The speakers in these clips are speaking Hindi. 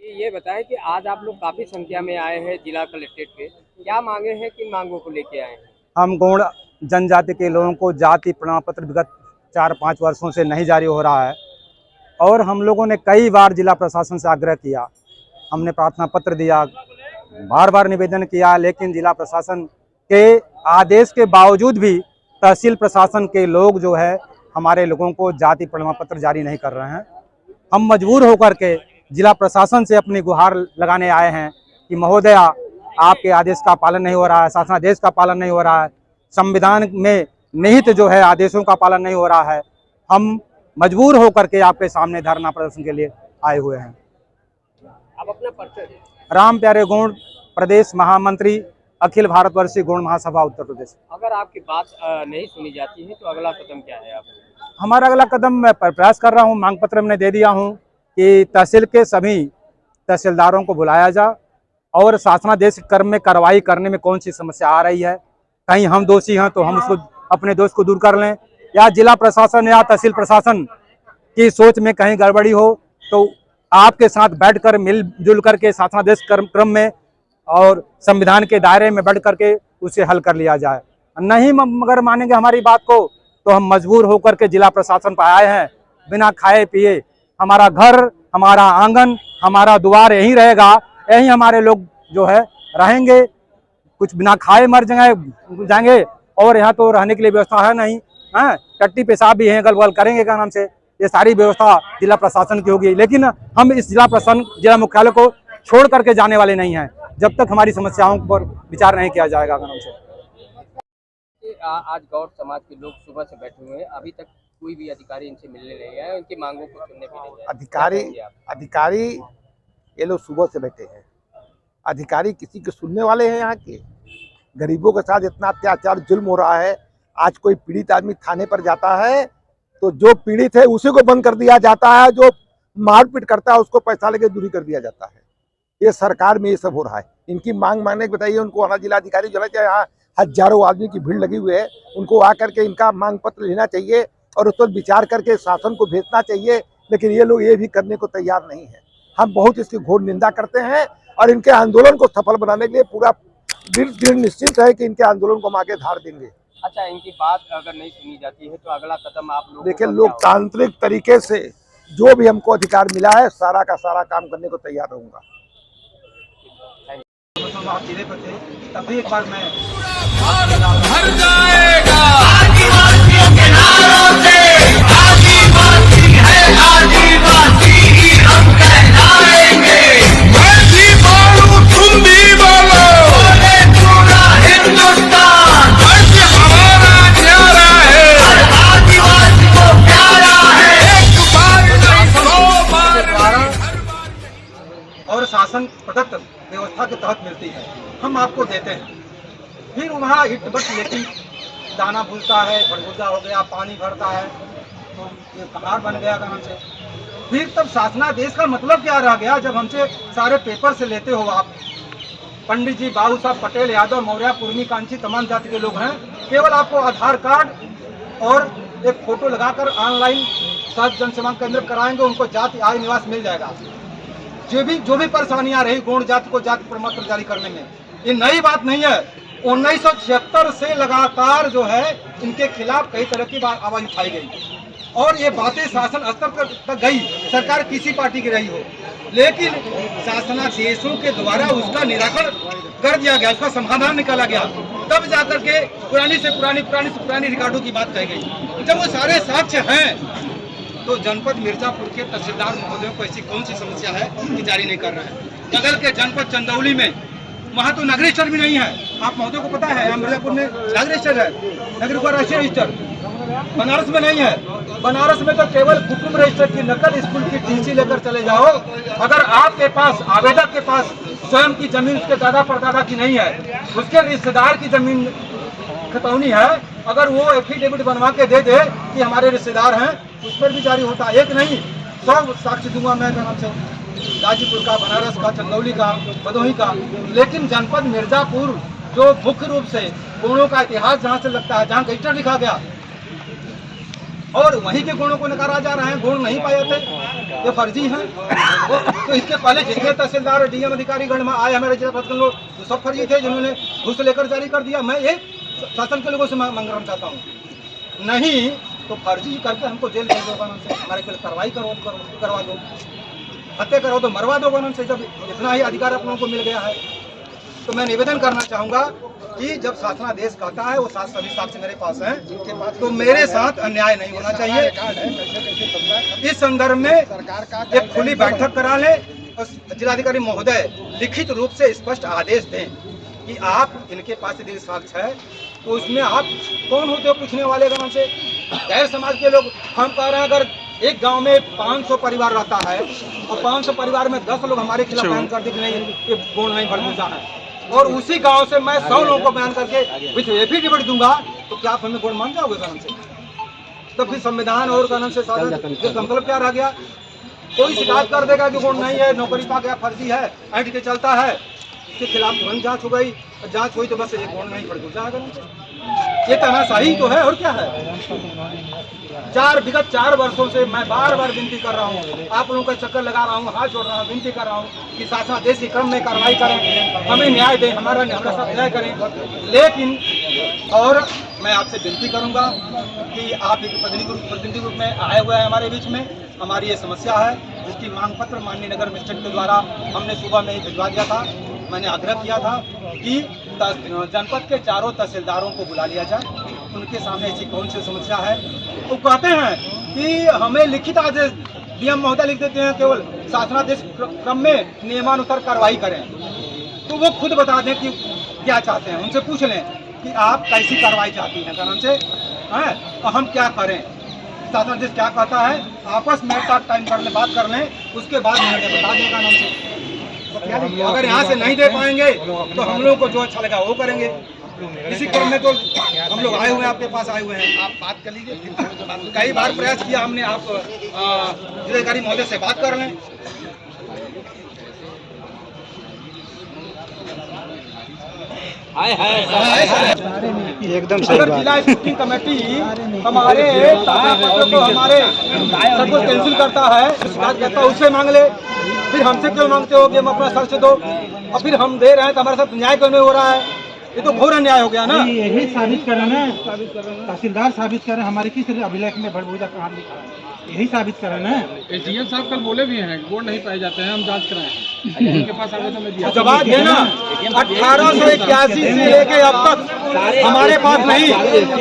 ये बताएं कि आज आप लोग काफी संख्या में आए हैं जिला कलेक्ट्रेट पे, क्या मांगे हैं, किन मांगों को लेके आए हैं? हम गौड़ जनजाति के लोगों को जाति प्रमाण पत्र विगत 4-5 वर्षों से नहीं जारी हो रहा है और हम लोगों ने कई बार जिला प्रशासन से आग्रह किया, हमने प्रार्थना पत्र दिया, बार बार निवेदन किया, लेकिन जिला प्रशासन के आदेश के बावजूद भी तहसील प्रशासन के लोग जो है हमारे लोगों को जाति प्रमाण पत्र जारी नहीं कर रहे हैं। हम मजबूर होकर के जिला प्रशासन से अपनी गुहार लगाने आए हैं कि महोदया, आपके आदेश का पालन नहीं हो रहा है, शासनादेश का पालन नहीं हो रहा है, संविधान में निहित जो है आदेशों का पालन नहीं हो रहा है। हम मजबूर होकर के आपके सामने धरना प्रदर्शन के लिए आए हुए हैं। आप अपना परिचय दें। राम प्यारे गौड़, प्रदेश महामंत्री, अखिल भारतवर्षीय गौड़ महासभा उत्तर प्रदेश। अगर आपकी बात नहीं सुनी जाती है तो अगला कदम क्या है आप? हमारा अगला कदम मैं प्रयास कर रहा हूँ, मांग पत्र मैंने दे दिया हूँ कि तहसील के सभी तहसीलदारों को बुलाया जा और शासनादेश कर्म में कार्रवाई करने में कौन सी समस्या आ रही है, कहीं हम दोषी हैं तो हम उसको अपने दोष को दूर कर लें, या जिला प्रशासन या तहसील प्रशासन की सोच में कहीं गड़बड़ी हो तो आपके साथ बैठकर मिलजुल करके शासनादेश क्रम में और संविधान के दायरे में बैठ करके उसे हल कर लिया जाए। नहीं मगर मानेंगे हमारी बात को तो हम मजबूर होकर के जिला प्रशासन पर आए हैं। बिना खाए पिए हमारा घर, हमारा आंगन, हमारा द्वार यहीं रहेगा, यहीं हमारे लोग जो है रहेंगे, कुछ बिना खाए मर जाएंगे और यहाँ तो रहने के लिए व्यवस्था है नहीं, है टट्टी पेशाब भी है, गलबल करेंगे क्या नाम से, ये सारी व्यवस्था जिला प्रशासन की होगी। लेकिन हम इस जिला मुख्यालय को छोड़ करके जाने वाले नहीं हैं जब तक हमारी समस्याओं पर विचार नहीं किया जाएगा। नाम से आज गौड़ समाज के लोग सुबह से बैठे हुए हैं, अभी तक कोई भी अधिकारी इनसे मिलने नहीं आया, उनकी मांगों को सुनने भी नहीं आए। अधिकारी ये लोग सुबह से बैठे हैं। अधिकारी किसी के सुनने वाले हैं? यहाँ के गरीबों के साथ इतना अत्याचार जुल्म हो रहा है। आज कोई पीड़ित आदमी थाने पर जाता है तो जो पीड़ित है उसी को बंद कर दिया जाता है, जो मारपीट करता है उसको पैसा लेके दूरी कर दिया जाता है। ये सरकार में ये सब हो रहा है। इनकी मांग मांगने के बताइए, उनको आना जिला अधिकारी जो है, यहाँ हजारों आदमी की भीड़ लगी हुई है, उनको आकर के इनका मांग पत्र लेना चाहिए और उस पर विचार करके शासन को भेजना चाहिए। लेकिन ये लोग ये भी करने को तैयार नहीं है। हम बहुत इसकी घोर निंदा करते हैं और इनके आंदोलन को सफल बनाने के लिए पूरा दृढ़ निश्चित है कि इनके आंदोलन को हम आगे धार देंगे। अच्छा, इनकी बात अगर नहीं सुनी जाती है तो अगला कदम आप लोग देखिए, लोकतांत्रिक तरीके से जो भी हमको अधिकार मिला है सारा का सारा काम करने को तैयार रहूंगा। आप जिले पर थे तभी एक बार मैं भर जाएगा आदिवासियों के नारों से, आदिवासी है आदिवासी ही हम कहलाएंगे। मैं भी बोलूं तुम भी बोलो, बोले पूरा हिंदुस्तान, आज हमारा न्यारा है, हर आदिवासी को प्यारा है। एक बार नहीं 100 बार और शासन प्रदत्त व्यवस्था के तहत मिलती है, हम आपको देते हैं। फिर वहाँ इट बट लेकिन दाना भूलता है, खरबूजा हो गया, पानी भरता है तो ये पहाड़ बन गया काम से। फिर तब शासनादेश का मतलब क्या रह गया जब हमसे सारे पेपर से लेते हो आप? पंडित जी, बाबू साहब, पटेल, यादव, मौर्य, कुर्मी, कांची, तमाम जाति के लोग हैं। केवल आपको आधार कार्ड और एक फोटो लगाकर ऑनलाइन सर्च जनसेवा केंद्र कराएंगे, उनको जाति आय निवास मिल जाएगा। जो भी परेशानियां रही गौड़ जाति को जाति प्रमाण पत्र जारी करने में, ये नई बात नहीं है। 1976 से लगातार जो है इनके खिलाफ कई तरह की आवाज उठाई गई और ये बातें शासन स्तर तक गई, सरकार किसी पार्टी की रही हो, लेकिन शासनादेशों के द्वारा उसका निराकरण कर दिया गया, उसका समाधान निकाला गया। तब जाकर के पुरानी से पुरानी रिकॉर्डों की बात कही गई। जब वो सारे साक्ष्य हैं तो जनपद मिर्जापुर के तहसीलदार महोदयों को ऐसी कौन सी समस्या है कि जारी नहीं कर रहे हैं? बगल के जनपद चंदौली में वहाँ तो नगरीय रजिस्टर भी नहीं है। आप महोदय को पता है मिर्जापुर में नगरीय रजिस्टर है, नगरीय राष्ट्रीय रजिस्टर। बनारस में नहीं है। बनारस में तो केवल कुटुंब रजिस्टर की नकल स्कूल की टीसी लेकर चले जाओ। अगर आपके पास, आवेदक के पास स्वयं की जमीन उसके दादा परदादा की नहीं है, उसके रिश्तेदार की जमीन खतौनी है, अगर वो एफिडेविट बनवा के दे दे कि हमारे रिश्तेदार हैं, उस पर भी जारी होता है। एक नहीं 100 साक्ष्य दूंगा मैं नाम से, गाजीपुर का, बनारस का, चंदौली का, भदोही का। लेकिन जनपद मिर्जापुर जो मुख्य रूप से गौड़ों का इतिहास जहाँ से लगता है, जहाँ रजिस्टर लिखा गया, और वहीं के गुणों को नकारा जा रहा है। गुण नहीं पाए थे, ये फर्जी हैं। तो इसके पहले जितने तहसीलदार डीएम अधिकारी गण में आए हमारे जिला प्रशासन लोग, तो सब फर्जी थे जिन्होंने घूस लेकर जारी कर दिया। मैं एक शासन के लोगों से मांग चाहता हूँ, नहीं तो फर्जी करके हमको जेल भेज दो, कानून से हमारे पे कार्रवाई करवा दो, हत्या करो तो मरवा दो कानून से। जब इतना ही अधिकार आप लोगों को मिल गया है तो मैं निवेदन करना चाहूँगा कि जब शासनादेश कहता है वो सभी साक्ष्य मेरे पास हैं, तो मेरे साथ अन्याय नहीं होना चाहिए। इस संदर्भ में एक खुली बैठक करा लें और जिलाधिकारी महोदय लिखित रूप से स्पष्ट आदेश दें कि आप इनके पास यदि साक्ष्य है तो उसमें आप कौन होते हो पूछने वाले गाँव से? गैर समाज के लोग। हम कह रहे हैं अगर एक गांव में 500 परिवार रहता है और 500 परिवार में 10 लोग हमारे खिलाफ बयान कर दें कि नहीं ये गुण नहीं भड़कूजा है, और उसी गांव से मैं 100 लोगों को बयान करके विथ एफिडेविट दूंगा, तो क्या आप हमें गुण मान जाओगे कानून से? तो फिर संविधान और कानून से मतलब क्या रह गया? कोई शिकायत कर देगा कि गुण नहीं है, नौकरी पा गया, फर्जी है, ऐंठ के चलता है, इसके खिलाफ तुरंत जांच हो गई, जांच हुई तो बस ये गुण नहीं भड़कूजा है। ये तानाशाही तो है और क्या है? विगत 4 वर्षों से मैं बार बार विनती कर रहा हूँ, आप लोगों का चक्कर लगा रहा हूँ, हाथ जोड़ रहा हूँ, विनती कर रहा हूँ कि शासनादेश के क्रम में कार्रवाई करें, हमें न्याय दें, हमारा साथ न्याय करें। लेकिन और मैं आपसे विनती करूँगा कि आप एक प्रतिनिधि रूप में आए हुए हैं हमारे बीच में, हमारी ये समस्या है जिसकी मांग पत्र माननीय नगर मजिस्ट्रेट के द्वारा हमने सुबह में ही भिजवा दिया था। मैंने आग्रह किया था कि जनपद के 4 तहसीलदारों को बुला लिया जाए, उनके सामने ऐसी कौन सी समस्या है। वो कहते हैं कि हमें लिखित आदेश डीएम महोदय लिख देते हैं, केवल शासनादेश क्रम में नियमानुसार कार्रवाई करें। तो वो खुद बता दें कि क्या चाहते हैं, उनसे पूछ लें कि आप कैसी कार्रवाई चाहती हैं कानून से, हैं और हम क्या करें, शासनादेश क्या कहता है, आपस में टाइम कर लें, बात कर लें, उसके बाद उन्हें बता दें कानून से। अगर यहाँ से नहीं दे पाएंगे तो हम लोगों को जो अच्छा लगा वो करेंगे। इसी क्रम में तो हम लोग आए हुए हैं, आपके पास आए हुए हैं, आप बात कर लीजिए। कई बार प्रयास किया हमने, आप जिलाधिकारी महोदय से बात कर लें। एकदम अगर जिला स्कूटिंग कमेटी हमारे को हमारे सब कुछ कैंसिल करता है, बात करता है, उससे मांग ले, फिर हमसे क्यों मांगते हो कि हम अपना साक्ष्य दो, और फिर हम दे रहे हैं तो हमारे साथ न्याय क्यों नहीं हो रहा है? ये तो घोर अन्याय हो गया ना। यही साबित करें ना, तहसीलदार साबित करें हमारे किस अभिलेख में भड़बूजा कहाँ लिखा है, यही साबित करें ना। डीएम साहब कल बोले भी हैं गुण नहीं पाए जाते हैं, हम जांच कराए हैं, उनके पास आवेदन में दिया। जवाब देना 1881 से लेके अब तक हमारे पास नहीं,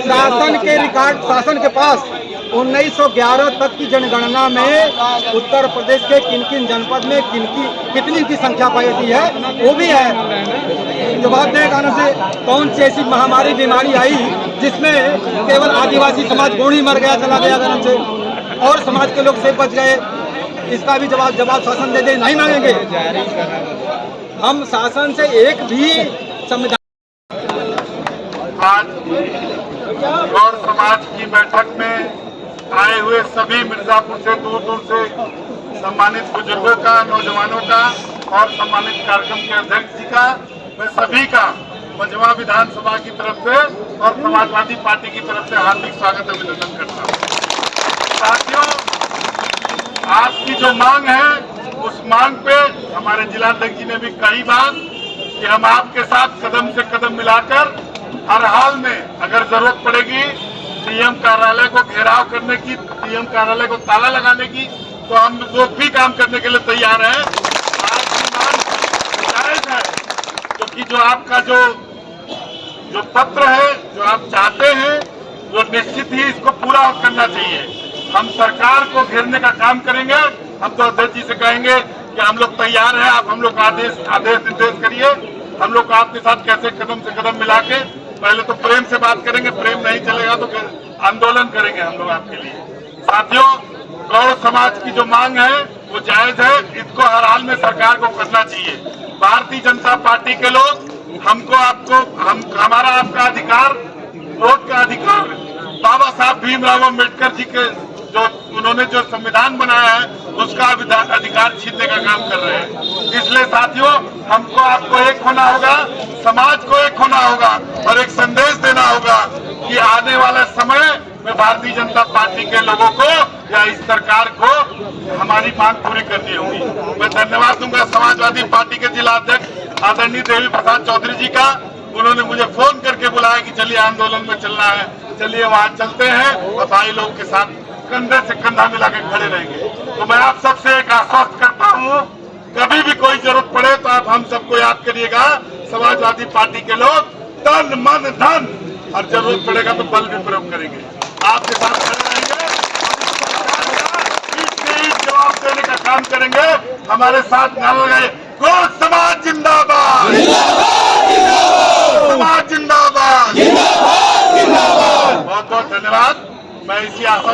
शासन के रिकॉर्ड, शासन के पास 1911 तक की जनगणना में उत्तर प्रदेश के किन किन जनपद में कितनी की संख्या पाई जाती है वो भी है। जवाब दें कानून से, कौन सी ऐसी महामारी बीमारी आई जिसमें केवल आदिवासी समाज गुण ही मर गया, चला गया कानून से, और समाज के लोग से बच गए? इसका भी जवाब शासन दे दे। नहीं मांगेंगे हम शासन से एक भी संविधान। आज गौर समाज की बैठक में आए हुए सभी मिर्जापुर से दूर दूर से सम्मानित बुजुर्गों का, नौजवानों का और सम्मानित कार्यक्रम के अध्यक्ष जी का, मैं सभी का मझवा विधानसभा की तरफ से और समाजवादी पार्टी की तरफ से हार्दिक स्वागत अभिनंदन करता हूँ। साथियों, आपकी जो मांग है उस मांग पे हमारे जिलाध्यक्ष जी ने भी कही बात कि हम आपके साथ कदम से कदम मिलाकर हर हाल में अगर जरूरत पड़ेगी डीएम कार्यालय को घेराव करने की, डीएम कार्यालय को ताला लगाने की, तो हम लोग भी काम करने के लिए तैयार हैं। आपकी मांग जायज है, क्योंकि जो आपका जो पत्र है, जो आप चाहते हैं, वो निश्चित ही इसको पूरा करना चाहिए। हम सरकार को घेरने का काम करेंगे। हम तो अध्यक्ष जी से कहेंगे कि हम लोग तैयार हैं, आप हम लोग आदेश निर्देश करिए, हम लोग आपके साथ कैसे कदम से कदम मिला के, पहले तो प्रेम से बात करेंगे, प्रेम नहीं चलेगा तो फिर आंदोलन करेंगे हम लोग आपके लिए। साथियों, गौड़ समाज की जो मांग है वो जायज है, इसको हर हाल में सरकार को करना चाहिए। भारतीय जनता पार्टी के लोग हमको, आपको, हमारा आपका अधिकार, वोट का अधिकार बाबा साहब भीमराव अम्बेडकर जी के जो उन्होंने जो संविधान बनाया है उसका अधिकार छीनने का काम कर रहे हैं। इसलिए साथियों, हमको आपको एक होना होगा, समाज को एक होना होगा और एक संदेश देना होगा कि आने वाले समय में मैं भारतीय जनता पार्टी के लोगों को या इस सरकार को हमारी मांग पूरी करनी होगी। मैं धन्यवाद दूंगा समाजवादी पार्टी के जिला अध्यक्ष आदरणीय देवी प्रसाद चौधरी जी का। उन्होंने मुझे फोन करके बुलाया कि चलिए आंदोलन में चलना है, चलिए वहां चलते हैं और भाई लोग के साथ कंधे से कंधा मिला के खड़े रहेंगे। तो मैं आप सबसे एक आश्वस्त करता हूँ, कभी भी कोई जरूरत पड़े तो आप हम सबको याद करिएगा। समाजवादी पार्टी के लोग तन मन धन और जरूरत पड़ेगा तो बल भी प्रयोग करेंगे, आपके साथ खड़े रहेंगे, जवाब देने का काम करेंगे। हमारे साथ नारा लगाए, गौ समाज जिंदाबाद, समाज जिंदाबाद। बहुत बहुत धन्यवाद। मैं इसी आशा